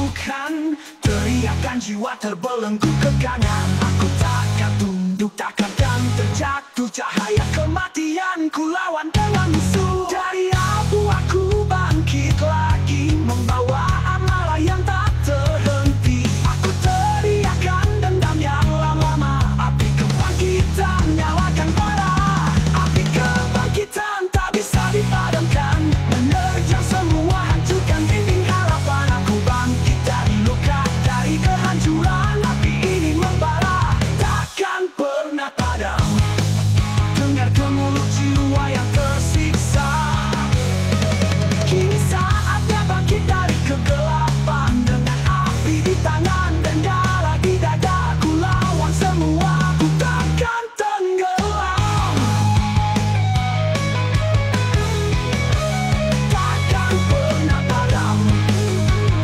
bukan teriakan jiwa terbelenggu kegangan. Aku takkan tunduk, takkan terjatuh. Cahaya kematian ku lawan dengan musuh. Dari abu aku bangkit lagi, membawa amarah yang tak terhenti. Aku teriakan dendam yang lama-lama. Api kebangkitan nyalakan bara. Api kebangkitan tak bisa dipadamkan, menerjang semua, hancurkan dinding harapan. Aku bangkit dari luka, dari kehancuran. Api ini membara, takkan pernah padam. Dengar gemuruh jiwa yang tersiksa. Kini saatnya bangkit dari kegelapan. Dengan api di tangan dan darah di dada, ku lawan semua, ku takkan tenggelam. Takkan pernah padam,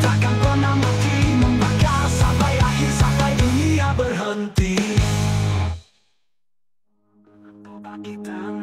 takkan pernah mati, membakar sampai akhir, sampai dunia berhenti. Kebangkitan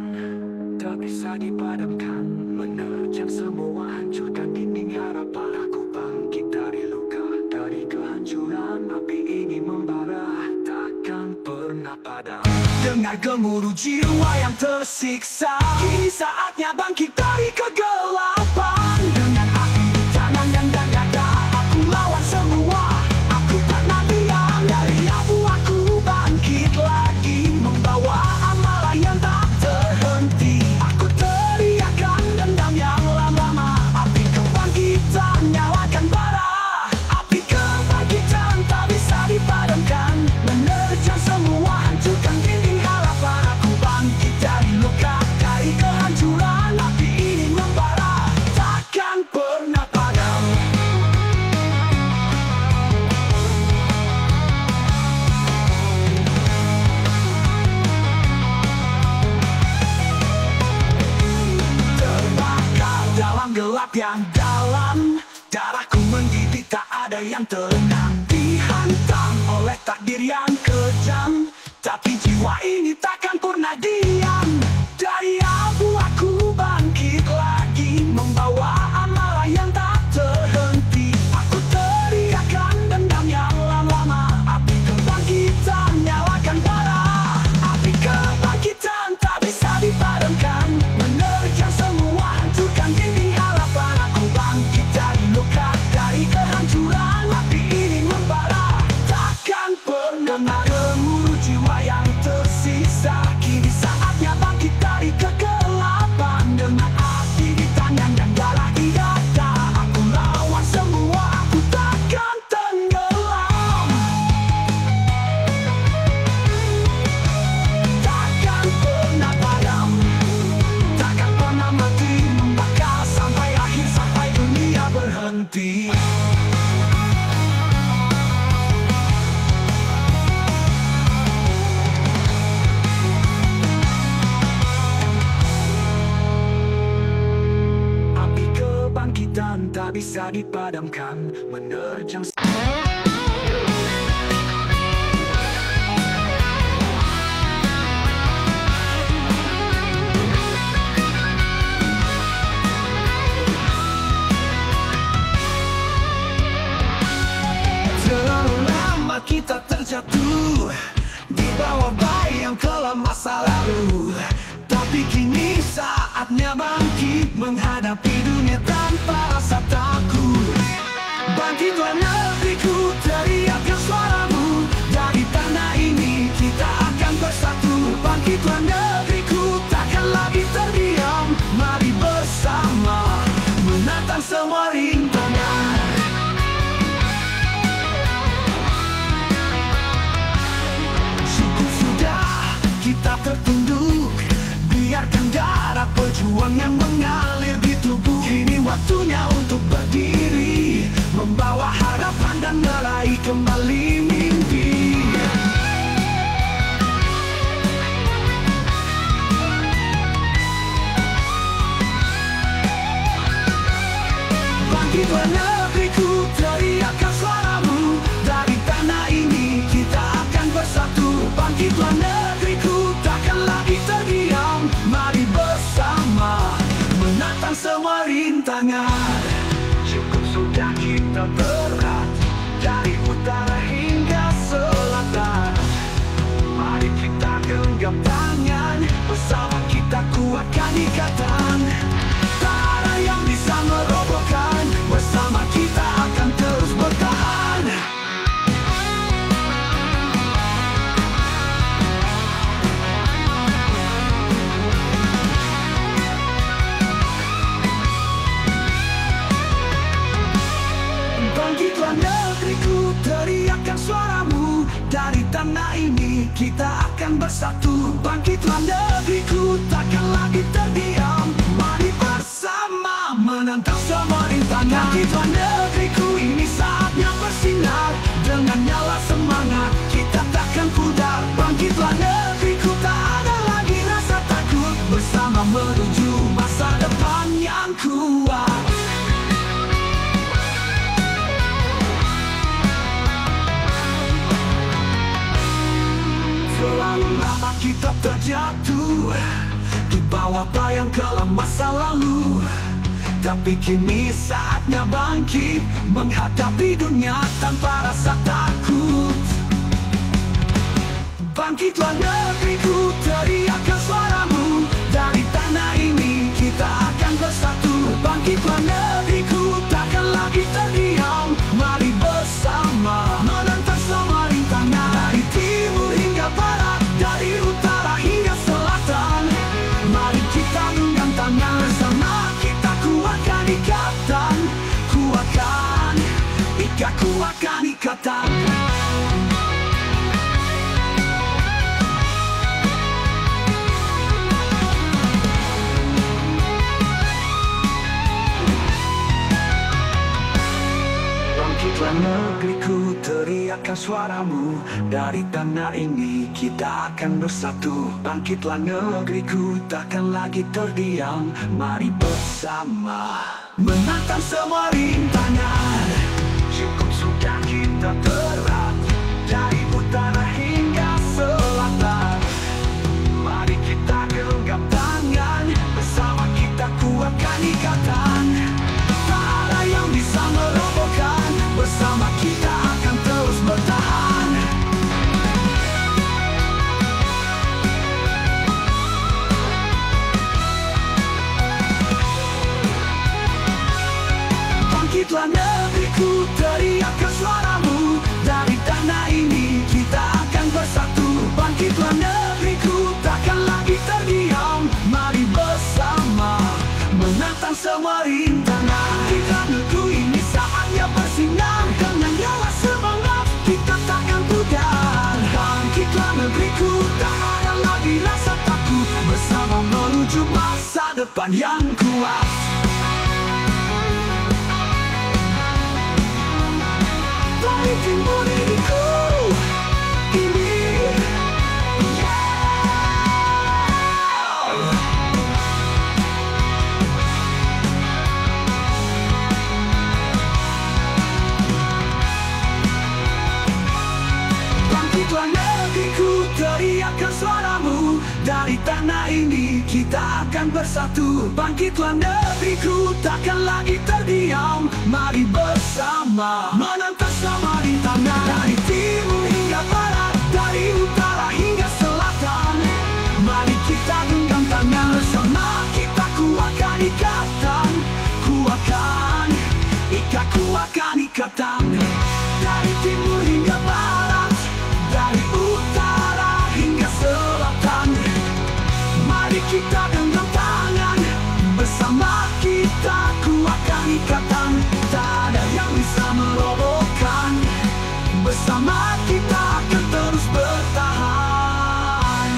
tak bisa dipadamkan, menerjang semua, hancurkan dinding harapan. Aku bangkit dari luka, dari kehancuran. Api ini membara, takkan pernah padam. Dengar gemuruh jiwa yang tersiksa. Kini saatnya bangkit dari kegelapan. Dengan api di tangan dan dada, aku lawan semua. Aku tak diam, dari abu aku bangkit lagi, membawa amarah yang tak terhenti. Aku teriakan dendam yang lama-lama. Api kebangkitan nyalakan bara. Api kebangkitan tak bisa dipadamkan, menerjang semua, hancurkan dinding harapan. Aku bangkit dari luka, dari kehancuran. Api ini membara, takkan pernah padam. Terbakar dalam gelap yang dalam, darahku mendidih, tak ada yang tenang. Dihantam oleh takdir yang kejam, tapi jiwa ini takkan pernah diam. Dari abu aku bangkit lagi, membawa amarah yang tak terhenti. Aku teriakan dendam yang lama-lama. Api kebangkitan nyalakan bara. Api kebangkitan tak bisa dipadamkan, menerjang semua, hancurkan dinding harapan. Aku bangkit dari luka, dari kehancuran. Api ini membara, takkan pernah. Gemuruh jiwa yang tersisa. Kini saatnya bangkit dari kegelapan. Dengan api di tangan dan darah di dada, aku lawan semua, aku takkan tenggelam. Takkan pernah padam, takkan pernah mati, membakar sampai akhir, sampai dunia berhenti. Api kebangkitan tak bisa dipadamkan, menerjang terlalu lama kita terjatuh di bawah bayang kelam masa lalu. Tapi kini saatnya bangkit, menghadapi dunia tanpa rasa takut. Bangkitlah negeriku, teriakkan suaramu. Dari tanah ini kita akan bersatu. Bangkitlah negeriku, takkan lagi terdiam. Mari bersama menantang semua rintangan. Cukup sudah kita tertunduk, biarkan darah pejuang yang mengalir di tubuh. Kini waktunya untuk berdiri, membawa harapan dan meraih kembali mimpi. Bangkitlah negeriku, teriakkan suaramu. Dari tanah ini kita akan bersatu. Bangkitlah negeriku, takkan lagi terdiam. Mari bersama menantang semua rintangan. Cukup sudah kita berat genggam tangan, bersama kita kuatkan ikatan. Tak ada yang bisa merobohkan, bersama kita akan terus bertahan. Bangkitlah negeriku, teriakkan suaramu. Dari tanah ini kita akan bersatu. Bangkitlah negeriku, takkan lagi terdiam. Mari bersama menantang semua rintangan. Bangkitlah negeriku, ini saatnya bersinar. Dengan nyala semangat, kita takkan pudar. Bangkitlah negeriku, tak ada lagi rasa takut. Bersama menuju masa depan yang kuat. Terlalu lama kita terjatuh di bawah bayang kelam masa lalu. Tapi kini saatnya bangkit, menghadapi dunia tanpa rasa takut. Bangkitlah negeriku, teriakkan suaramu. Dari tanah ini kita akan bersatu. Bangkitlah negeriku, takkan lagi terdiam. Mari bersama menantang semua rintangan. Dari timur hingga barat, dari utara hingga selatan. Mari kita genggam tangan, bersama kita kuatkan ikatan. Kuatkan ikatan. Bangkitlah negeriku, teriakkan suaramu. Dari tanah ini kita akan bersatu. Bangkitlah negeriku, takkan lagi terdiam. Mari bersama menantang semua rintangan. Cukup sudah kita gerak, dari utara hingga selatan. Mari kita genggam tangan, bersama kita kuatkan ikatan. Tak ada yang bisa merobohkan, bersama kita akan terus bertahan. Bangkitlah negeriku, teriakkan suaramu. Dari tanah ini kita akan bersatu. Bangkitlah negeriku, takkan lagi terdiam. Mari bersama menantang semua rintangan. Bangkitlah negeriku, ini saatnya bersinar. Dengan nyala semangat, kita takkan pudar. Bangkitlah negeriku, tak ada lagi rasa takut. Bersama menuju masa depan yang kuat. Dari timur diriku ini, bangkitlah negeriku, teriakkan suaramu. Dari tanah ini kita akan bersatu. Bangkitlah negeriku, takkan lagi terdiam. Mari bersama menantang semua rintangan. Dari timur hingga barat, dari utara hingga selatan. Mari kita genggam tangan, bersama kita kuatkan ikatan. Kuatkan ikatan. Dari timur hingga barat, dari utara hingga selatan. Mari kita genggam tangan, bersama kita kuatkan ikatan. Tak ada yang bisa merobohkan, bersama kita akan terus bertahan.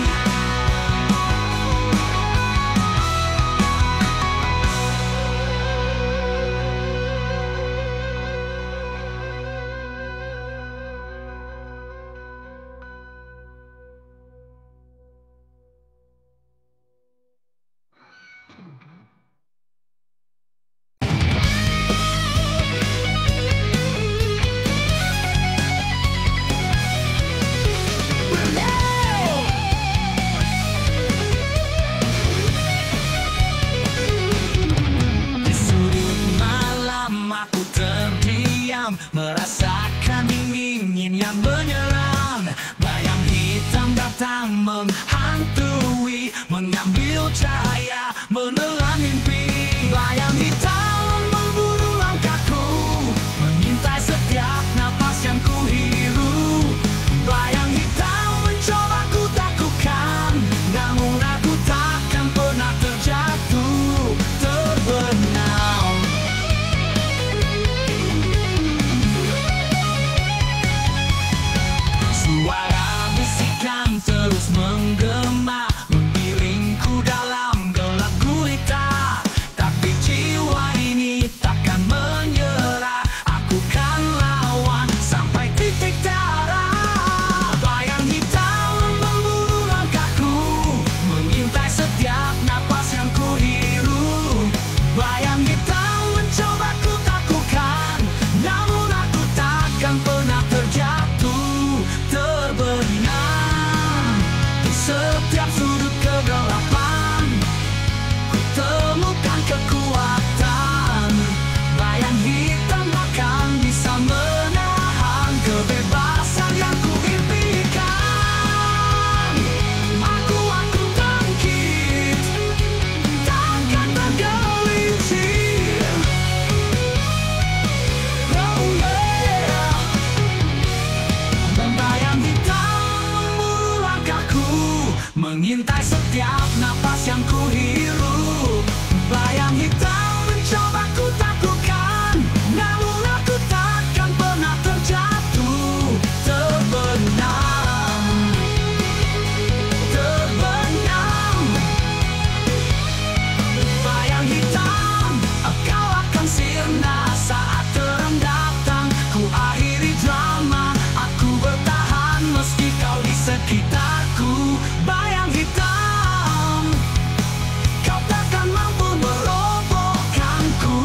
menyetui, mengambil cahaya, menelan mimpi. Bayang hitam memburu langkahku, mengintai setiap napas yang ku hirup. Bayang hitam mencoba ku takutkan, namun aku takkan pernah terjatuh, terbenam. Suara bisikan terus menggema, mengiringku dalam gelap gulita. Tapi jiwa ini takkan menyerah, aku kan lawan sampai titik darah. Bayang hitam memburu langkahku, mengintai setiap napas yang ku hirup. Bayang hitam mencoba ku takutkan, namun aku takkan pernah terjatuh, terbenam. Di setiap sudut kegelapan, ku temukan kekuatan. Bayang hitam akan bisa menahan kebebasan yang ku impikan. Aku bangkit, takkan tergelincir. Oh yeah. Bayang hitam memburu langkahku, mengintai setiap napas yang ku hirup. Bayang hitam mencoba ku takutkan, namun aku takkan pernah terjatuh, terbenam. Terbenam. Bayang hitam, kau akan sirna saat terang datang. Ku akhiri drama, aku bertahan meski kau di sekitarku. Bayang hitam, kau takkan mampu merobohkanku.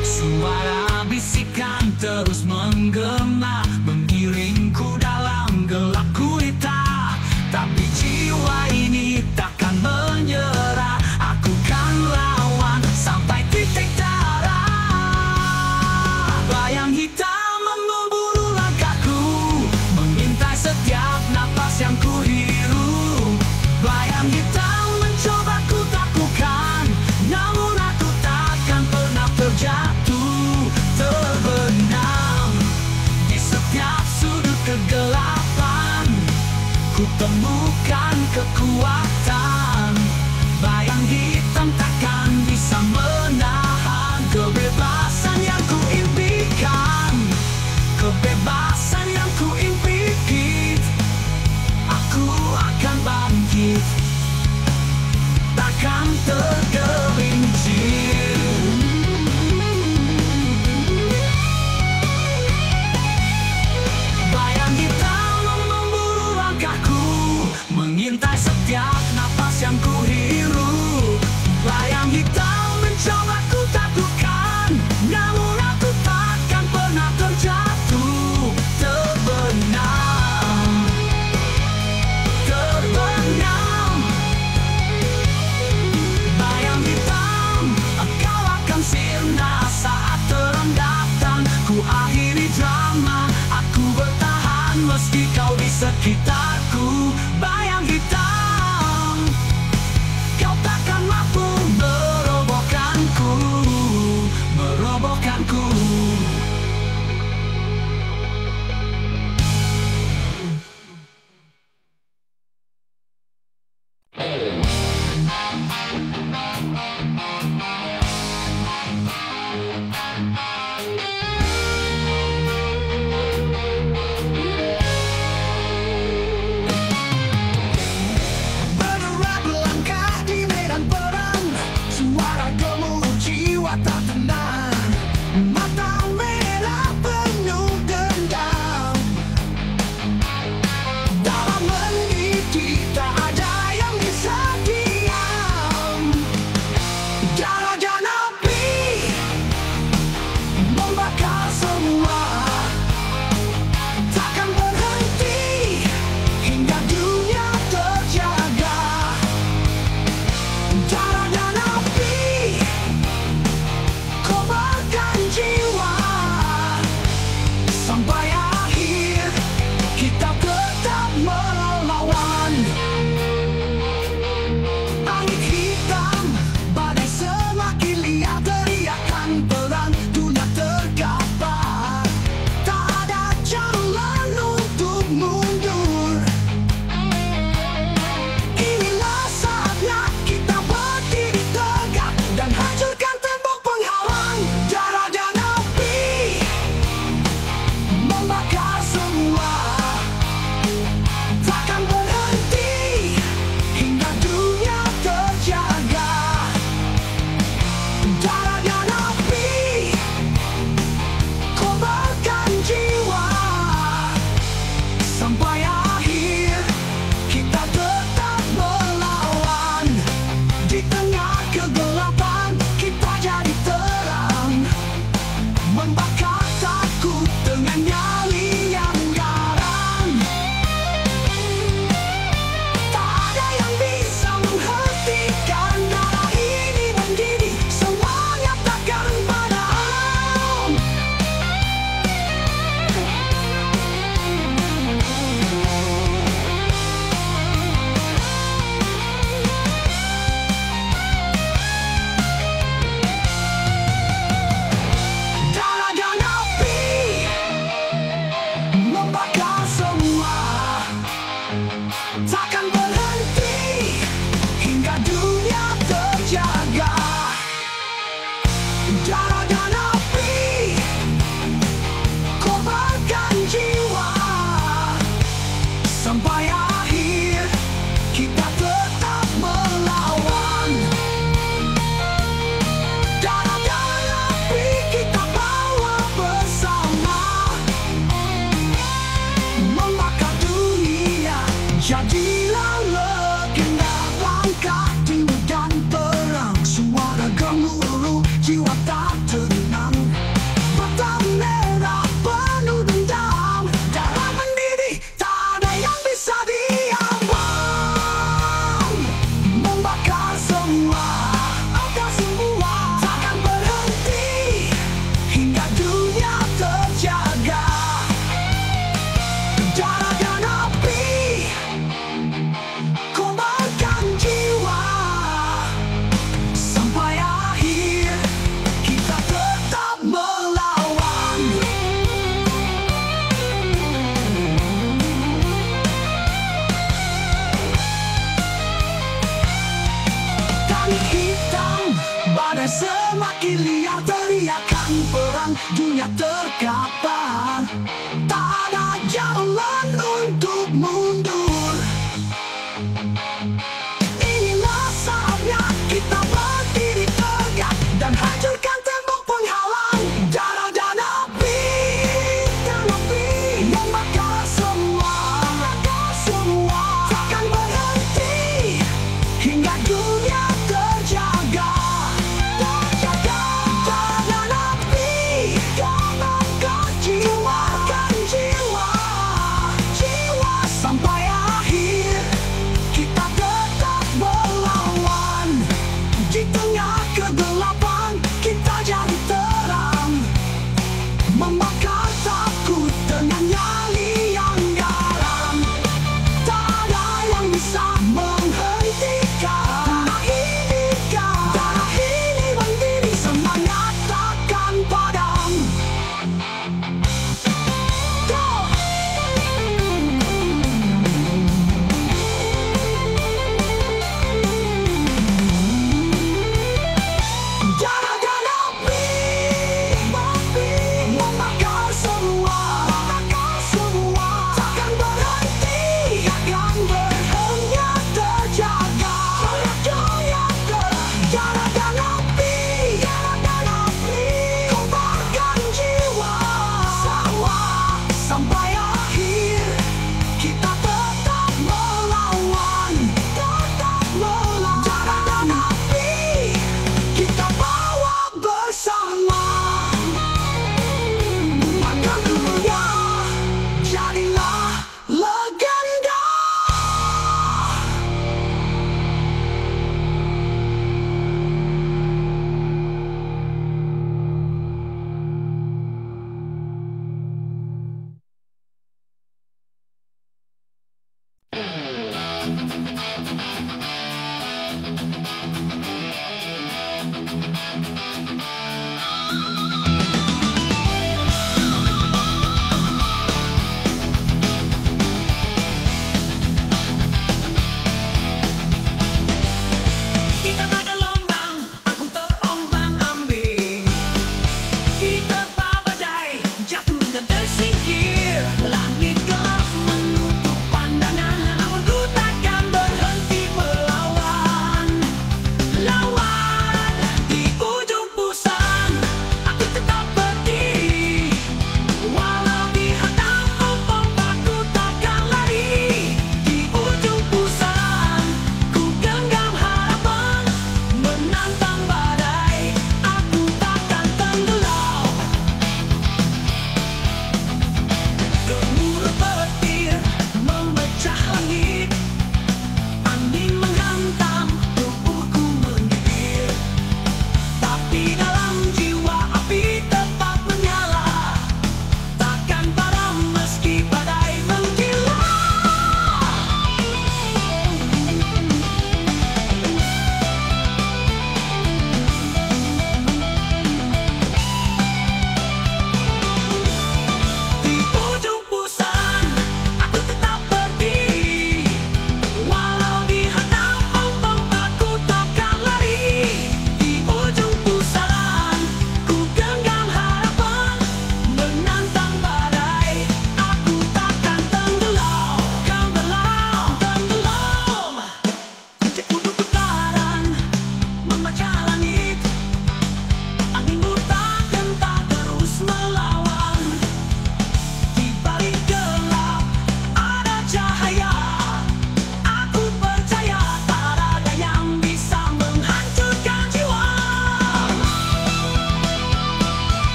Suara bisikan terus menggema, mengiringku dalam gelap gulita. Tapi jiwa ini takkan menyerah, aku kan lawan sampai titik darah. Bayang hitam memburu langkahku, mengintai setiap napas yang ku hirup. Bayang hitam mencoba ku takutkan, namun aku takkan pernah terjatuh, terbenam. Di setiap sudut kegelapan, ku temukan kekuatan. Bayang hitam takkan bisa menahan kebebasan yang ku impikan. Kebebasan yang ku impikan. Aku akan bangkit, takkan tergelincir. Bayang hitam memburu langkahku, mengintai setiap napas yang ku hirup. Bayang hitam mencoba ku takutkan, namun aku takkan pernah terjatuh, terbenam. Terbenam. Bayang hitam, kau akan sirna saat terang datang. Ku akhiri drama, aku bertahan meski kau di sekitarku. Bayang hitam, kau takkan mampu merobohkanku, merobohkanku. takkan berhenti hingga dunia terjaga. Darah dan api, korbankan jiwa, sampai akhir kita tetap melawan. Darah dan api kita bawa bersama, membakar dunia. Jadilah legenda, langkah timur dan perang, suara gemuruh, jiwa tak tenang. Mata merah penuh dendam, darah mendidih, tak ada yang bisa diambang. Membakar semua, takkan berhenti hingga dunia terjaga. Darah dan api, korbankan jiwa, sampai akhir kita tetap melawan. Tangan hitam, badai semakin liar, teriakan perang, dunia terkapar. Tak ada jalan untuk mundur. Inilah saatnya kita berdiri tegak dan hancurkan tembok penghalang. Darah dan api, membakar semua, takkan berhenti hingga dunia terjaga. Darah dan api, korbankan jiwa,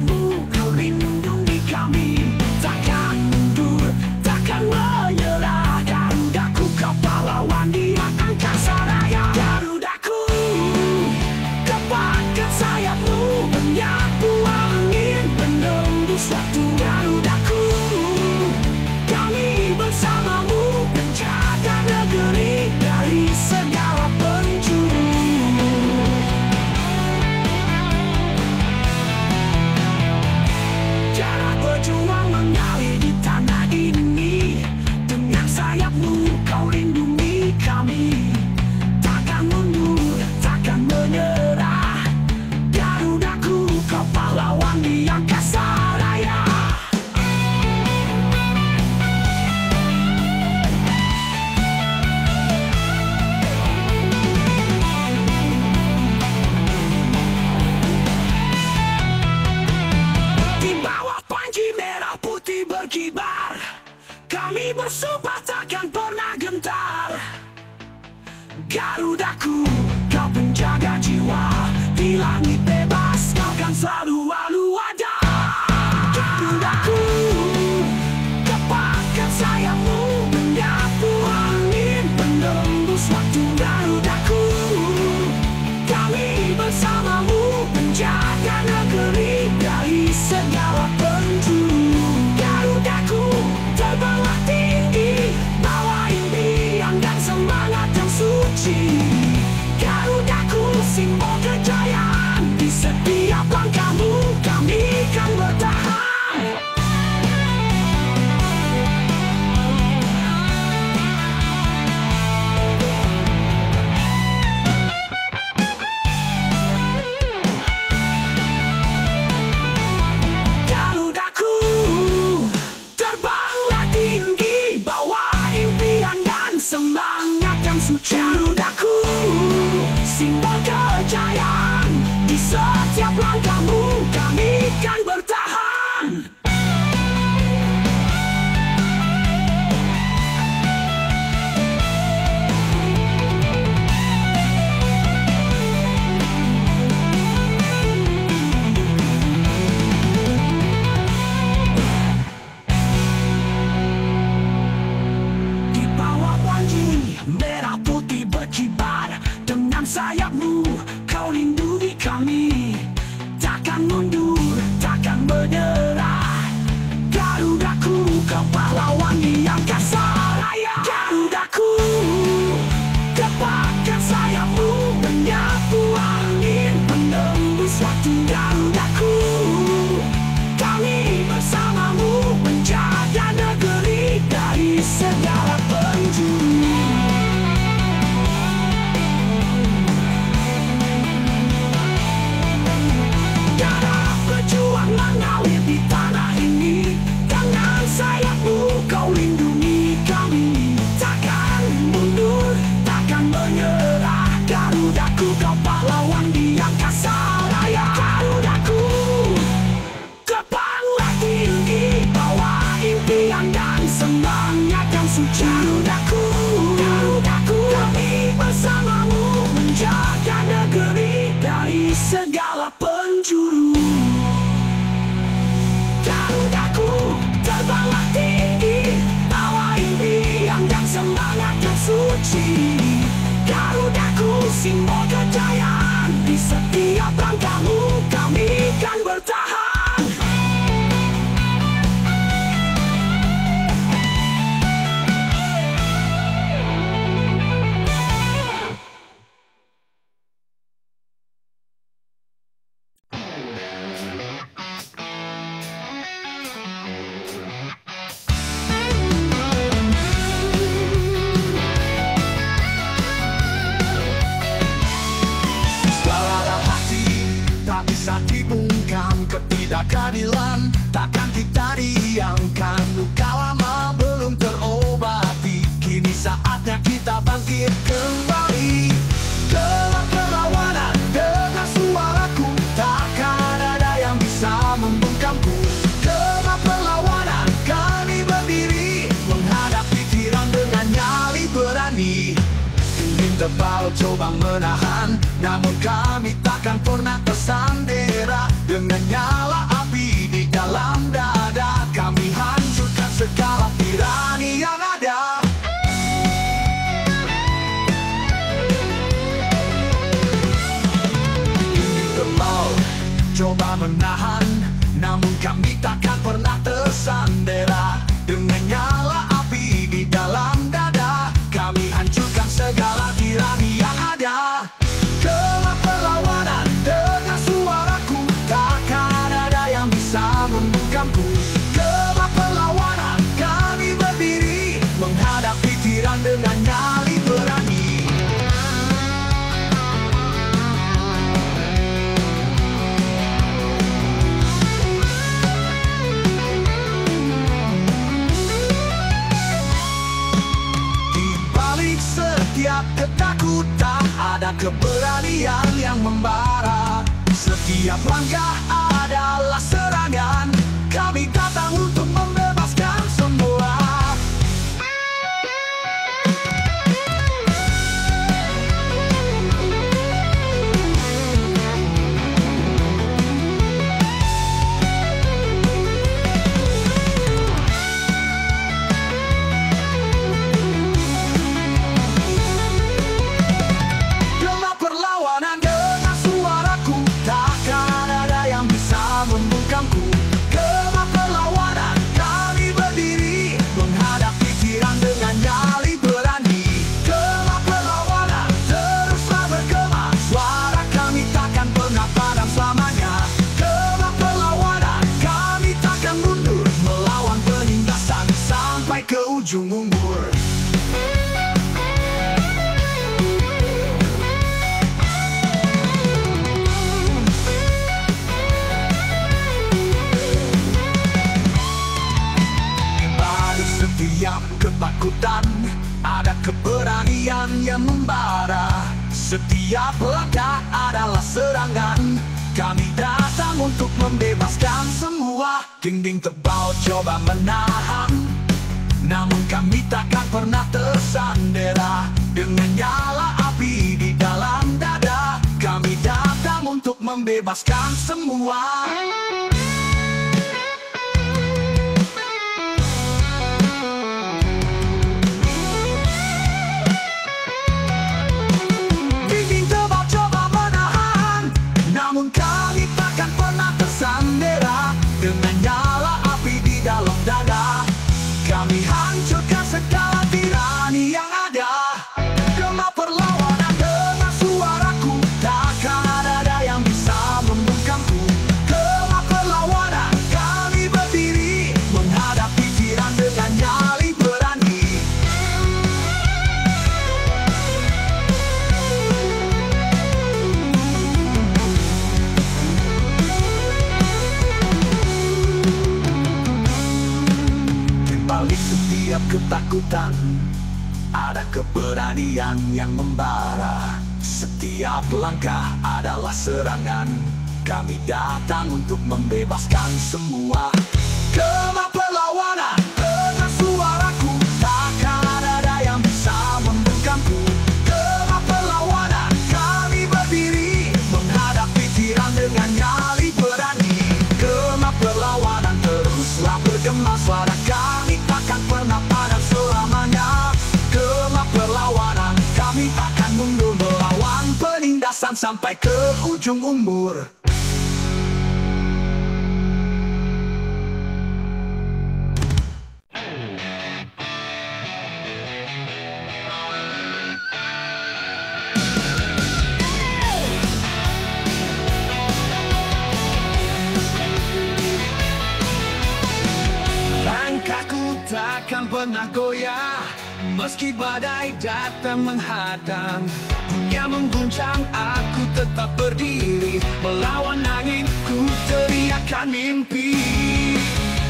sayapmu, kau lindungi kami. Takkan mundur, takkan menyerah. Garudaku, kau pahlawan di angkasa raya. Garudaku, gepatkan sayapmu, menyapu angin, menembus waktu. Garudaku, kami bersamamu, menjaga negeri dari segala penjuru. Darah berjuang mengalir di tanah ini. Dengan sayapmu kau lindungi kami. Takkan mundur, takkan menyerah. Garudaku, kau pahlawan di angkasa raya. Di bawah panji merah putih berkibar, kami bersumpah takkan pernah gentar. Garudaku, kau penjaga jiwa. Di langit bebas kau kan selalu ada. Garudaku, gepatkan sayapmu, menyapu angin, menembus waktu. Garudaku, kami bersamamu, menjaga negeri dari segala penjuru. Garudaku, terbanglah tinggi, bawa impian dan semangat yang suci. Garudaku, simbol kejayaan, di setiap langkahmu kami kan bertahan. Garudaku, terbanglah tinggi, bawa impian dan semangat yang suci. Garudaku, simbol kejayaan, di setiap langkahmu kami kan bertahan. Di bawah panji merah putih berkibar, dengan sayapmu kau lindungi kami. Takkan mundur, takkan menyerah. Garudaku, kau pahlawan di angkasa raya. Garudaku, gepatkan sayapmu, menyapu angin, menembus waktu. Garudaku, kami bersamamu, menjaga negeri dari segala penjuru. Darah berjuang mengalir di tanah ini. Dengan sayapmu kau lindungi kami. Takkan mundur, takkan menyerah. Garudaku, kau pahlawan di angkasa raya. Garudaku, terbanglah tinggi, bawa impian dan semangat yang suci. Garudaku, kami bersamamu, menjaga negeri dari segala penjuru. Garudaku, terbanglah tinggi, bawa impian dan semangat yang suci. Garudaku, simbol kejayaan, di setiap langkahmu kami kan bertahan. Segala hati tak bisa dibungkam, ketidakadilan takkan kita diamkan. Luka lama belum terobati, kini saatnya kita bangkit kembali. Dalam perlawanan dengan suaraku, takkan ada yang bisa membungkamku. Dalam perlawanan kami berdiri, menghadapi tiran dengan nyali berani. Ingin tebal coba menahan, namun kami takkan pernah tersandera. Dengan nyala api kami takkan pernah tersandera. Dengan nyala api di dalam dada, kami hancurkan segala tirani yang ada. Kelak perlawanan dengan suaraku, takkan ada yang bisa membungkamku. Kelak perlawanan kami berdiri, menghadapi tiran dengan nyali berani. Setiap ketakutan ada keberanian yang membara. Setiap langkah adalah serangan, kami datang untuk membebaskan semua. Kelak perlawanan kami berdiri, menghadapi tiran dengan nyali berani. Kelak perlawanan teruslah bergema, suara kami takkan pernah padam selamanya. Kelak perlawanan kami takkan mundur, melawan penindasan sampai ke ujung umur. Setiap ketakutan ada keberanian yang membara. Setiap langkah adalah serangan, kami datang untuk membebaskan semua. Dinding tebal coba menahan, namun kami takkan pernah tersandera. Dengan nyala api di dalam dada, kami datang untuk membebaskan semua. Kami takkan pernah tersandera. Dengan nyala api di dalam dada, kami hancurkan segala tirani yang ada. Gema perlawanan dengan suaraku, takkan ada yang bisa membungkamku. Gema perlawanan kami berdiri, menghadapi tiran dengan nyali berani. Balik setiap ketakutan ada keberanian yang membara. Setiap langkah adalah serangan, kami datang untuk membebaskan semua. Gema perlawanan dengan suaraku, takkan ada yang bisa membungkamku. Gema perlawanan kami berdiri, menghadapi tiran dengan nyali berani. Gema perlawanan teruslah bergema, suara kami takkan pernah padam selamanya. Gema perlawanan kami akan mundur, melawan penindasan sampai ke ujung umur. Langkahku takkan pernah goyah, meski badai datang menghadang. Dunia mengguncang, aku tetap berdiri, melawan angin, ku teriakkan mimpi.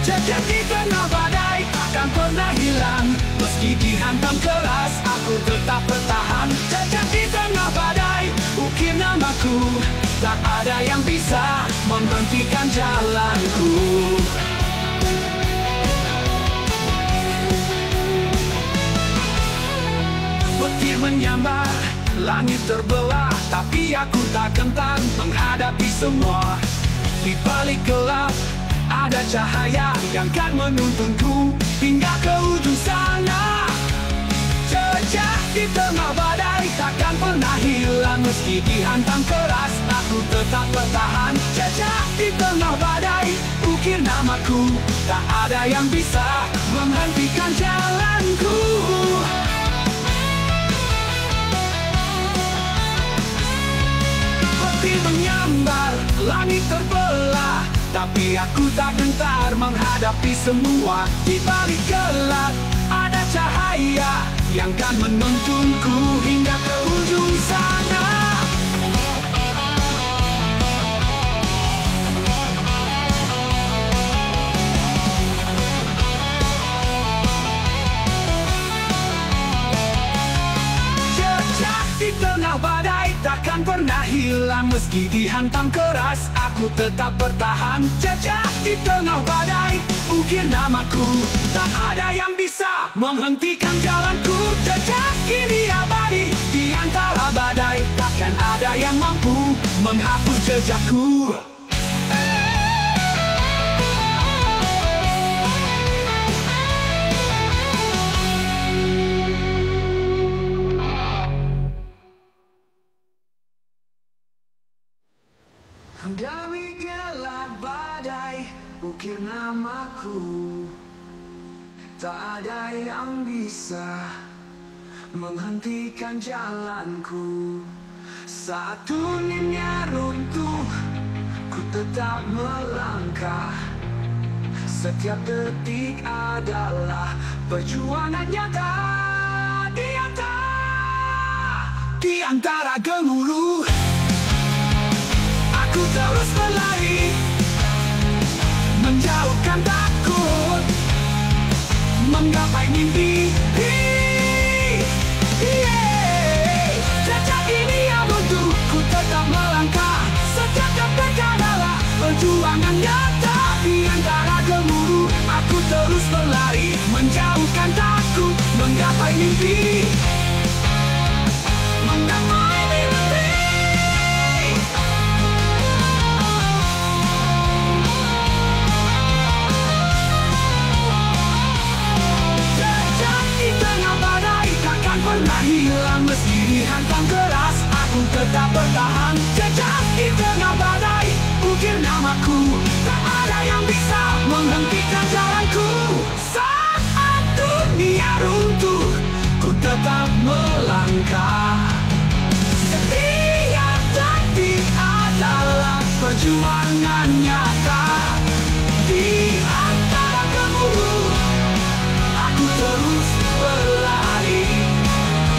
Jejak di tengah badai takkan pernah hilang, meski dihantam keras, aku tetap bertahan. Jejak di tengah badai, ukir namaku, tak ada yang bisa menghentikan jalanku. Petir menyambar, langit terbelah, tapi aku tak gentar menghadapi semua. Di balik gelap ada cahaya yang kan menuntunku hingga ke ujung sana. Jejak di tengah badai takkan pernah hilang. hilang meski dihantam keras. Aku tetap bertahan, jejak di tengah badai. Ukir namaku, tak ada yang bisa menghentikan jalanku. Petir menyambar, langit terbelah, tapi aku tak gentar menghadapi semua. Di balik gelap ada cahaya yang kan menuntunku hingga ke ujung sana. Jejak di tengah badai takkan pernah hilang meski dihantam keras. Aku tetap bertahan, jejak di tengah badai. Ukir namaku, tak ada yang bisa menghentikan jalanku. Jejak ini abadi di antara badai, takkan ada yang mampu menghapus jejakku. Dari gelap badai, ukir namaku, tak ada yang bisa menghentikan jalanku. Saat dunia runtuh, ku tetap melangkah. Setiap detik adalah perjuangan nyata. Di antara gemuruh, aku terus berlari, menjauhkan takut, menggapai mimpi. Jejak ini yang runtuh, ku tetap melangkah. Setiap detik adalah perjuangan nyata. Di antara gemuruh, aku terus berlari, menjauhkan takut, menggapai mimpi. Menggapai mimpi. Pernah hilang meski dihantam keras. Aku tetap bertahan, jejak di tengah badai. Ukir namaku, tak ada yang bisa menghentikan jalanku. Saat dunia runtuh, ku tetap melangkah. Setiap detik adalah perjuangan nyata. Di antara gemuruh, aku terus berlari,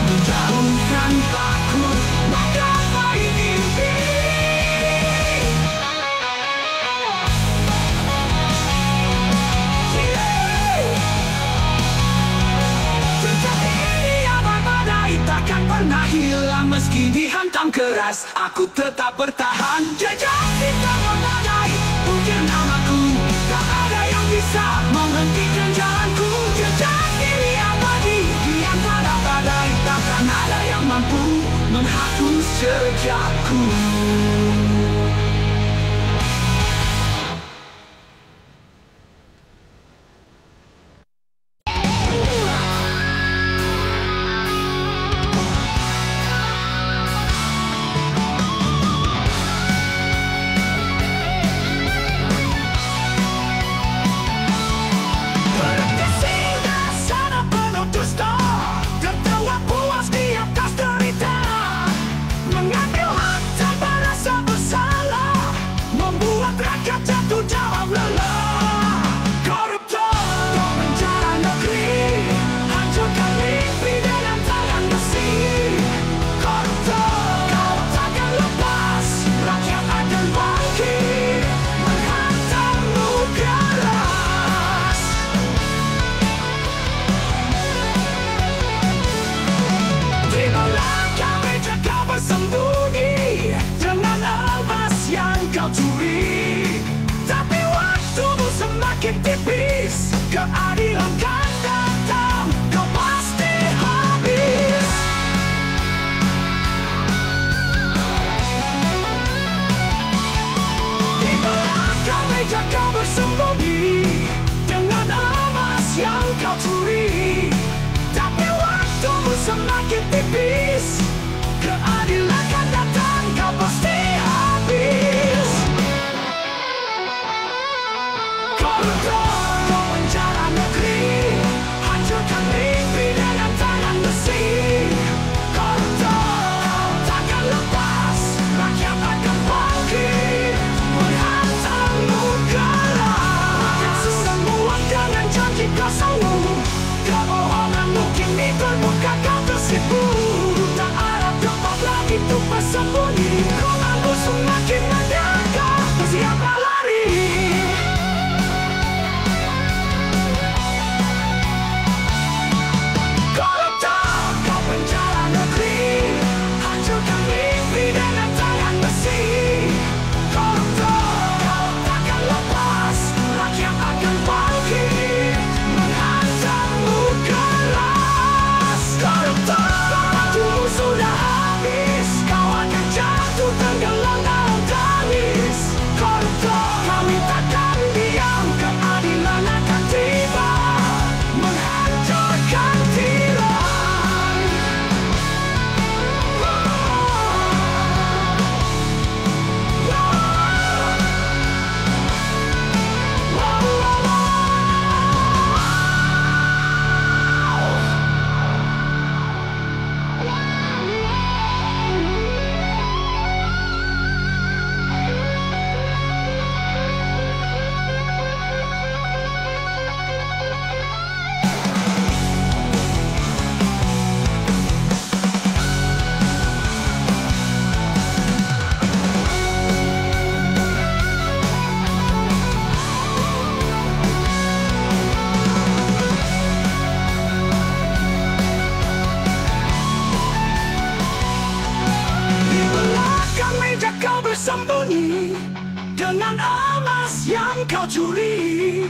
menjauhkan takut, menggapai mimpi. Jejak ini abadi badai, takkan pernah hilang meski dihantam keras. Aku tetap bertahan, jejak di tengah badai. Ukir namaku, tak ada yang bisa menghentikan jalanku. Jejak ini abadi di antara badai, takkan ada yang mampu menghapus jejakku. Tipis, keadilan kan datang, kau pasti habis. Di belakang meja kau bersembunyi, dengan emas yang kau curi. Tapi waktumu semakin tipis, keadilan kan datang. pasti habis. Koruptor penjara negeri, hancurkan mimpi dengan tangan besi. Koruptor takkan lepas, rakyat akan bangkit menghantammu keras. Rakyat sudah muak dengan janji kosongmu, kebohonganmu kini terbuka kau tersipu. Tak ada tempat lagi untuk bersembunyi, rumahmu semakin mendekat, siapa lari? Koruptor kau penjara negeri, hancurkan mimpi dengan tangan besi. Koruptor kau takkan lepas, rakyat akan bangkit menghantammu keras. Koruptor waktumu sudah habis, kau akan jatuh tenggelam dalam tangis. Koruptor kami takkan diam, keadilan akan tiba menghancurkan tiran. Di belakang meja kau bersembunyi dengan emas yang kau curi,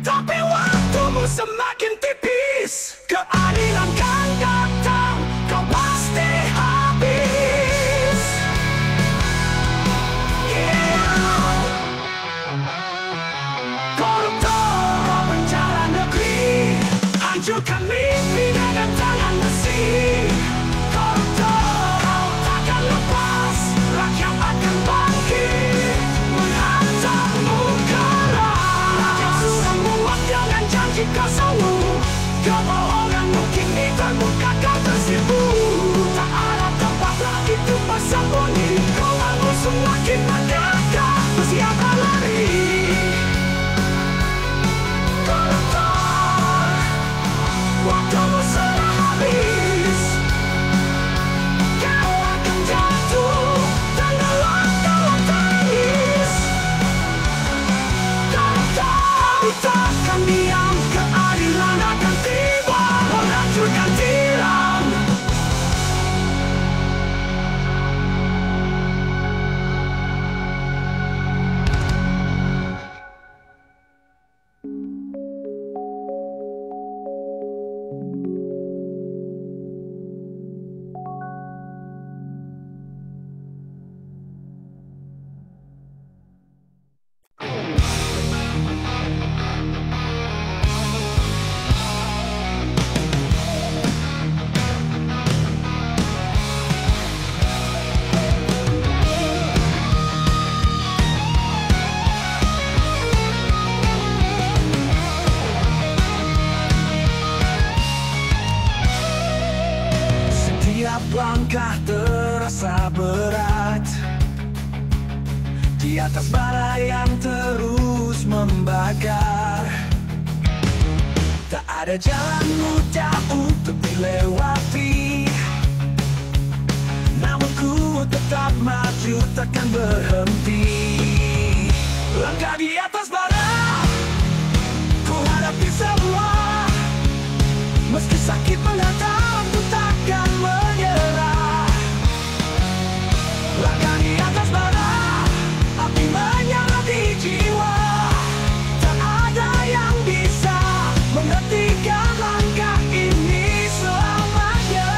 tapi waktumu semakin tipis, keadilan kan datang, kau pasti habis. Koruptor penjara negeri, hancurkan mimpi dengan tangan besi. Koruptor kau takkan lepas, rakyat akan bangkit menghantammu keras. Rakyat sudah muak dengan janji kosongmu, kebohonganmu kini terbuka kau tersipu. Tak ada tempat lagi untuk bersembunyi, rumahmu semakin mendekat, siapa lari? Koruptor waktumu sudah habis, kau akan jatuh tenggelam dalam tangis. Koruptor kami takkan diam, keadilan akan tiba menghancurkan tiran. Setiap langkah terasa berat, di atas bara yang terus membakar. Tak ada jalan mudah untuk dilewati, namun ku tetap maju takkan berhenti. Langkah di atas bara, ku hadapi semua, meski sakit menatap ku takkan menyerah. Langkah di atas bara, api menyala di jiwa, tak ada yang bisa menghentikan langkah ini selamanya.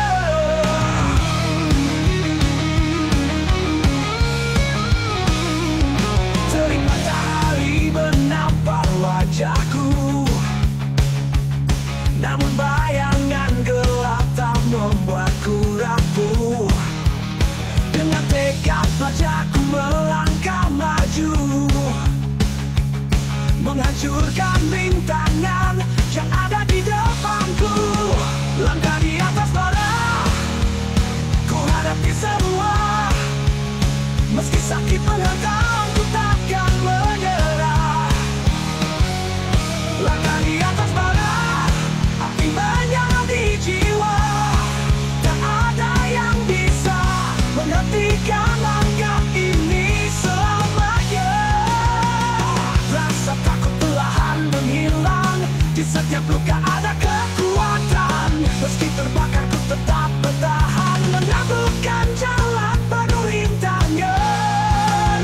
Terik matahari menghancurkan rintangan yang ada di depanku. Langkah di atas bara, ku hadapi semua. Meski sakit menghantam, ku takkan menyerah. Langkah di atas bara, api menyala di jiwa. Tak ada yang bisa menghentikan langkah ini selamanya. Rasa takut perlahan menghilang, di setiap luka ada kekuatan. Meski terbakar ku tetap bertahan, menaklukkan jalan penuh rintangan.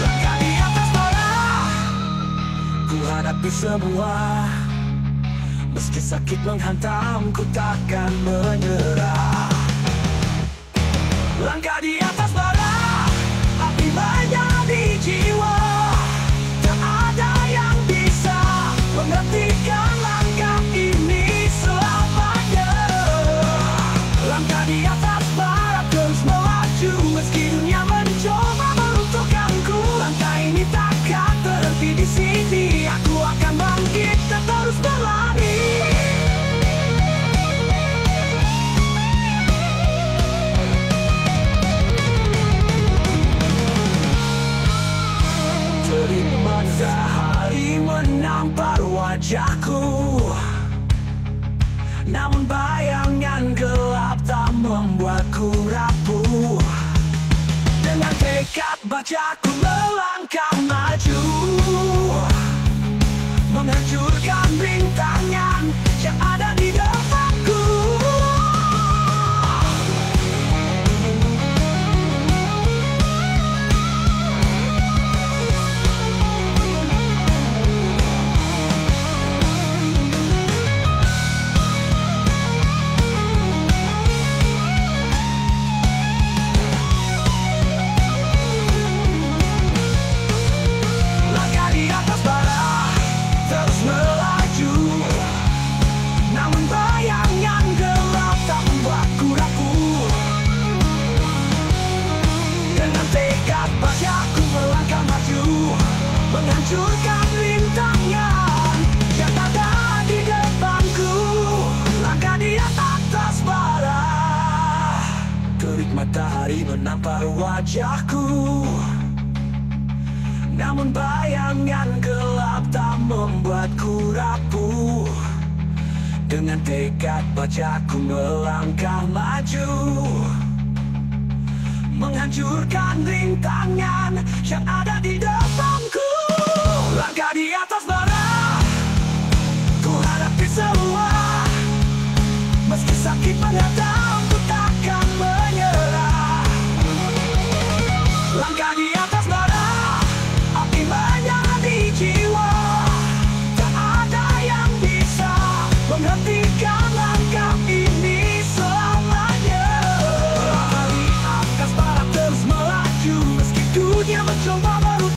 Langkah di atas bara, ku hadapi semua. Meski sakit menghantam, ku takkan menyerah. Langkah di atas bara, api menyala di jiwa. Tak ada yang bisa menghentikan langkah ini selamanya. Langkah di atas bara, terus melaju. Meski dunia mencoba meruntuhkanku, langkah ini takkan berhenti di sini. Aku akan bangkit dan terus berlari. Matahari menampar wajahku, namun bayangan gelap tak membuatku rapuh. Dengan tekad bajaku melangkah maju, menghancurkan rintangan yang ada di depanku. Menghancurkan rintangan yang ada di depanku. Langkah di atas bara, terik matahari menampar wajahku, namun bayangan gelap tak membuatku rapuh. Dengan tekad bajaku melangkah maju, menghancurkan rintangan yang ada di depanku. Langkah di atas bara, ku hadapi semua. Meski sakit menghadang, ku takkan menyerah. Langkah di atas bara, api menyala di jiwa. Tak ada yang bisa menghentikan langkah ini selamanya. Langkah di atas bara, terus melaju. Meski dunia mencoba meruntuhkan.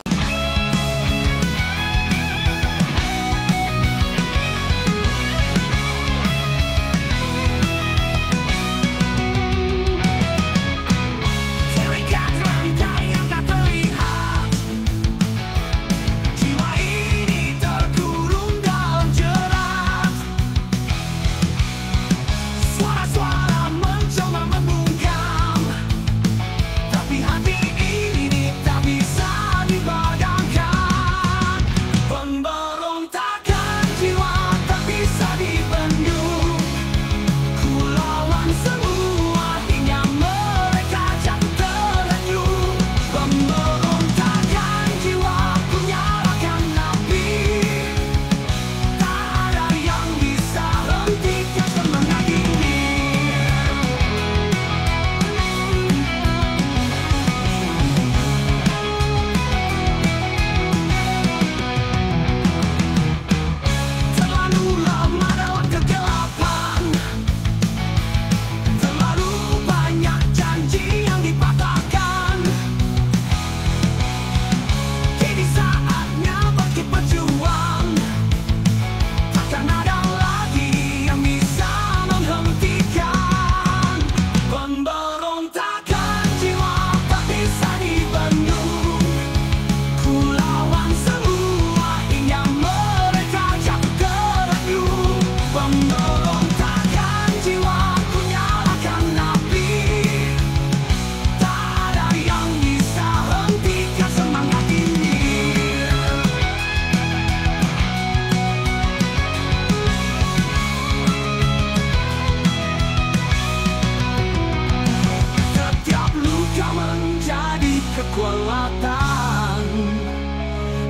kekuatan.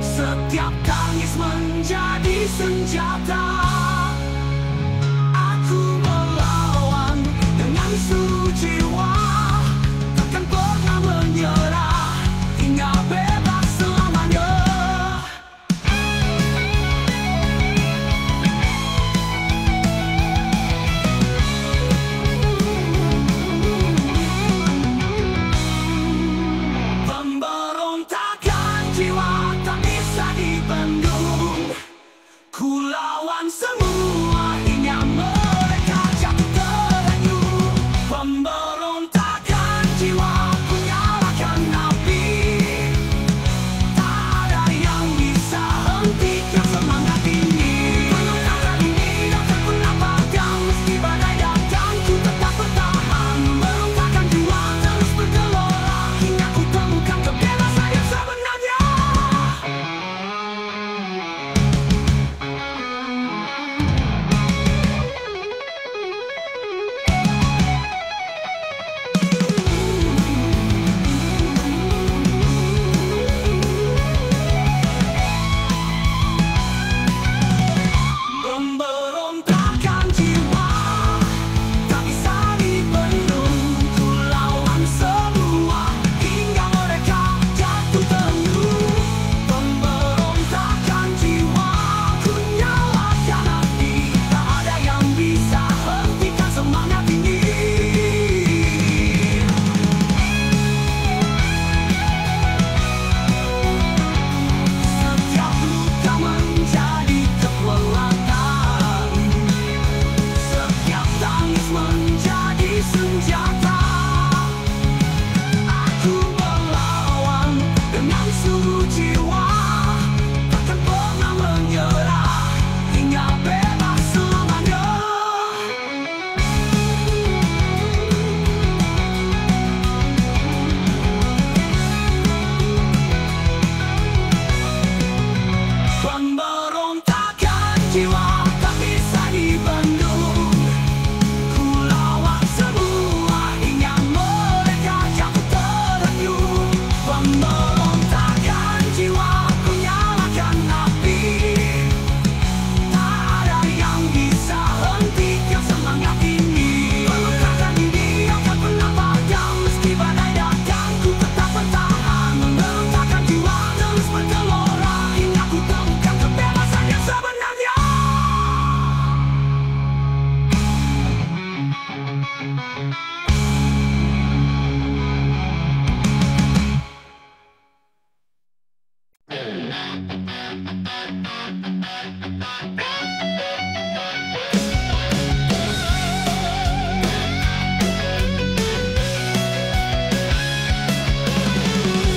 Setiap tangis menjadi senjata. Aku melawan dengan seluruh jiwa, takkan pernah menyerah hingga bebas selamanya. Pemberontakan jiwa tak bisa dibendung. Ku lawan semua hingga mereka jatuh terenyuh. Pemberontakan jiwa ku nyalakan api. Tak ada yang bisa hentikan semangat ini. Pemberontakan ini tak pernah padam. Meski badai datang ku tetap bertahan. Pemberontakan jiwa terus bergelora hingga ku temukan kebebasan yang sebenarnya. Pemberontakan jiwa tak bisa dibendung. Ku lawan semua hingga mereka jatuh terenyuh. Pemberontakan jiwa ku nyalakan api. Tak ada yang bisa hentikan semangat ini. Setiap luka menjadi kekuatan. Setiap tangis menjadi senjata. Aku melawan dengan seluruh jiwa, takkan pernah menyerah hingga bebas selamanya. Pemberontakan jiwa tak bisa dibendung. Ku lawan semua hingga mereka jatuh terenyuh. Pemberontakan jiwa ku nyalakan api. Tak ada yang bisa hentikan semangat ini. Pemberontakan ini akan pernah padam. Meski badai datang ku tetap bertahan. Pemberontakan jiwa terus bergelora hingga ku temukan kebebasan yang sebenarnya.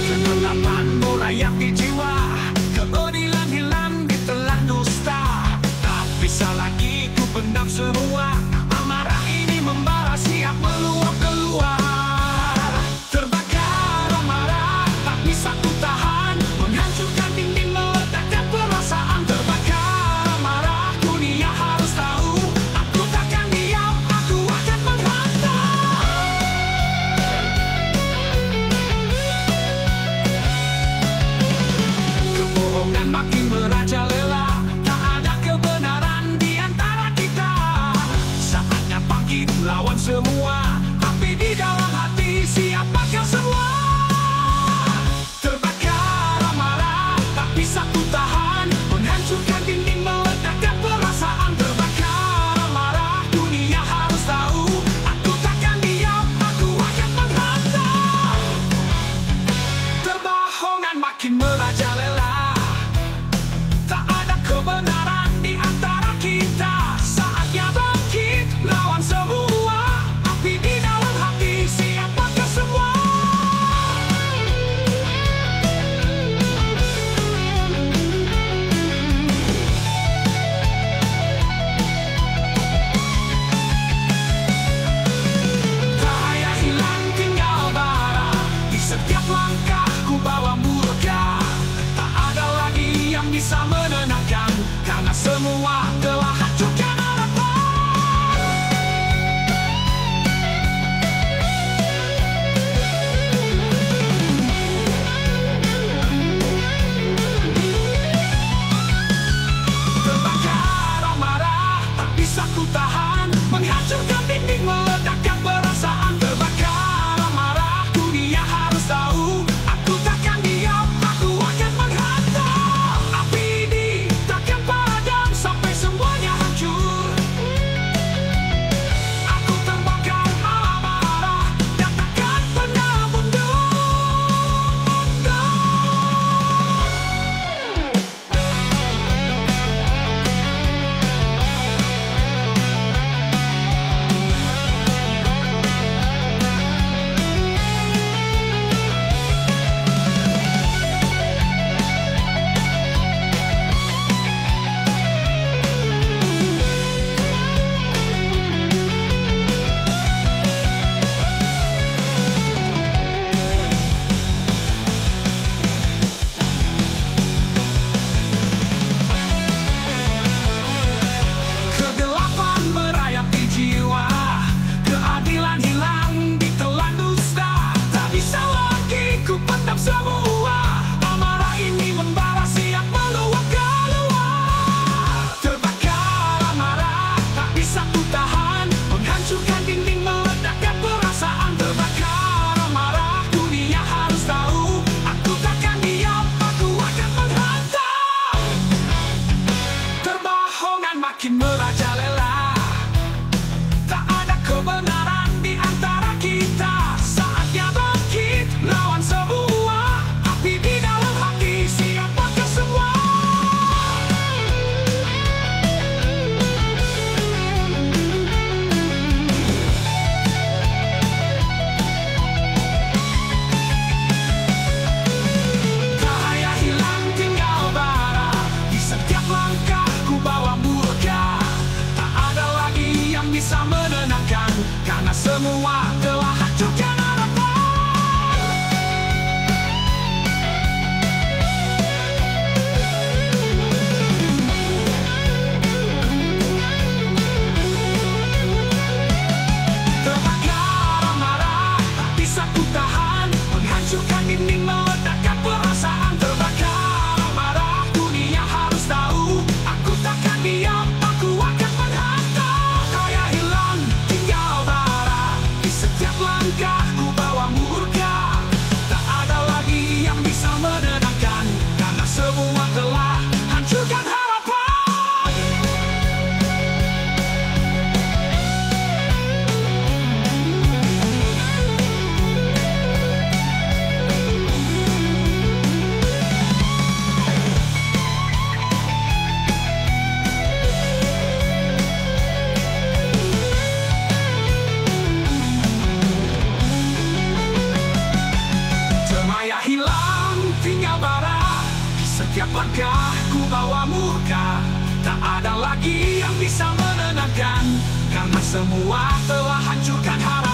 Kegelapan merayap di jiwa, keadilan hilang ditelan dusta. Tak bisa lagi ku pendam semua, amarah ini membara siap meluap keluar. Terbakar amarah, tak bisa ku tahan, menghancurkan dinding meledakkan perasaan. Terbakar amarah, dunia harus tahu, aku takkan diam, aku akan menghantam. Kebohongan makin merajalela, tak ada kebenaran di antara kita. Saatnya bangkit lawan semua, api di dalam hati siapkan semua. Terbakar amarah, tak bisa ku tahan, menghancurkan dinding meledakkan perasaan. Terbakar amarah, dunia harus tahu, aku takkan diam, aku akan menghantam. Kebohongan makin merajalela, tak ada kebenaran di antara kita. Saatnya bangkit lawan semua, api di dalam hati menghancurkan dinding, meledakkan perasaan terbakar amarah. Dunia harus tahu, aku takkan diam, aku akan menghantam. Api ini takkan padam sampai semuanya hancur. Aku terbakar amarah dan takkan pernah mundur. Kegelapan merayap di jiwa, keadilan hilang ditelan dusta. Tak bisa lagi ku pendam semua, amarah ini membara siap meluap keluar. Terbakar amarah, tak bisa ku tahan, menghancurkan dinding, meledakkan perasaan. Terbakar amarah, dunia harus tahu, aku takkan diam, aku akan menghantam. Kebohongan makin merajalela, tak ada kebenaran di antara kita. Saatnya bangkit, lawan semua, api di dalam hati siap bakar semua. Cahaya hilang tinggal bara, di setiap langkah ku bawa murka. Tak ada lagi yang bisa menenangkan, karena semua telah hancurkan harapan. Terbakar amarah, tak bisa ku tahan, menghancurkan dinding, meledakkan perasaan. Terbakar amarah, dunia harus tahu, aku takkan diam, aku akan menghantam. Cahaya hilang tinggal bara, di setiap langkah ku bawa murka. Tak ada lagi yang bisa menenangkan, karena semua telah hancurkan harapan. Cahaya hilang tinggal bara, di setiap langkah ku bawa murka. Tak ada lagi yang bisa menenangkan, karena semua telah hancurkan harapan.